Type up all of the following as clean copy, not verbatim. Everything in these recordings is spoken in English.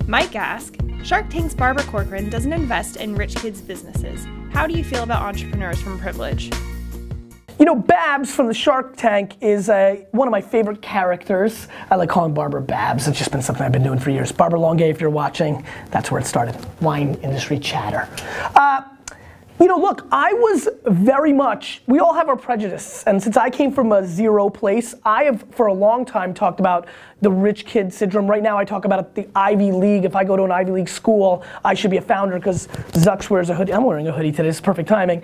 Mike asks, Shark Tank's Barbara Corcoran doesn't invest in rich kids' businesses. How do you feel about entrepreneurs from privilege? You know, Babs from the Shark Tank is one of my favorite characters. I like calling Barbara Babs. It's just been something I've been doing for years. Barbara Longay, if you're watching, that's where it started. Wine industry chatter. You know, look, I was very much, we all have our prejudices, and since I came from a zero place, I have for a long time talked about the rich kid syndrome. Right now I talk about it, the Ivy League. If I go to an Ivy League school, I should be a founder because Zucks wears a hoodie. I'm wearing a hoodie today, it's perfect timing.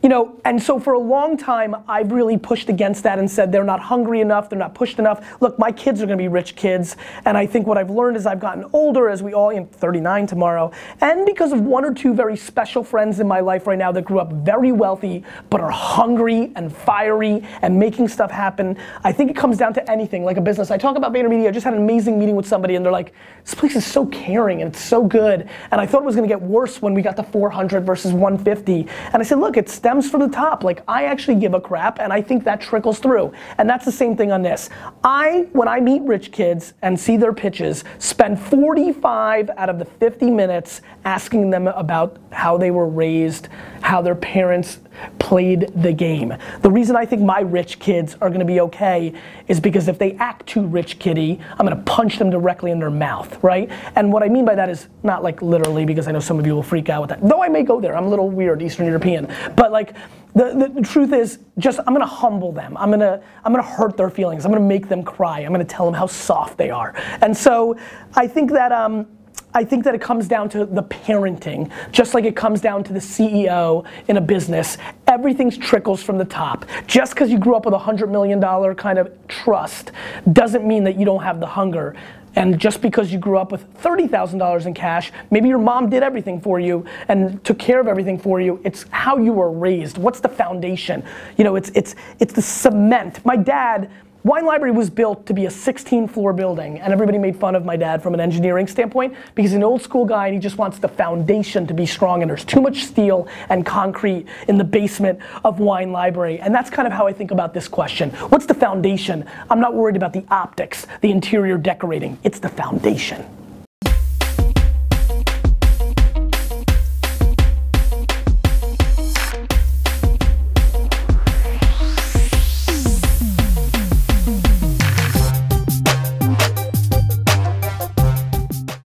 You know, and so for a long time, I've really pushed against that and said they're not hungry enough, they're not pushed enough. Look, my kids are gonna be rich kids, and I think what I've learned as I've gotten older, as we all, 39 tomorrow, and because of one or two very special friends in my life right now that grew up very wealthy, but are hungry and fiery and making stuff happen, I think it comes down to anything, like a business. I talk about VaynerMedia, I just had an amazing meeting with somebody and they're like, this place is so caring and it's so good, and I thought it was gonna get worse when we got to 400 versus 150, and I said, look, it stems from the top. Like, I actually give a crap, and I think that trickles through. And that's the same thing on this. When I meet rich kids and see their pitches, spend 45 out of the 50 minutes asking them about how they were raised, how their parents played the game. The reason I think my rich kids are gonna be okay is because if they act too rich kitty, I'm gonna punch them directly in their mouth, right? And what I mean by that is not like literally, because I know some of you will freak out with that. Though I may go there, I'm a little weird, Eastern European. But like, the truth is, just I'm gonna humble them. I'm gonna hurt their feelings. I'm gonna make them cry. I'm gonna tell them how soft they are. And so I think that it comes down to the parenting, just like it comes down to the CEO in a business. Everything trickles from the top. Just because you grew up with $100 million kind of trust doesn't mean that you don't have the hunger. And just because you grew up with $30,000 in cash, maybe your mom did everything for you and took care of everything for you. It's how you were raised. What's the foundation? You know, it's the cement. My dad, Wine Library was built to be a 16-floor building, and everybody made fun of my dad from an engineering standpoint because he's an old school guy and he just wants the foundation to be strong, and there's too much steel and concrete in the basement of Wine Library. And that's kind of how I think about this question. What's the foundation? I'm not worried about the optics, the interior decorating. It's the foundation.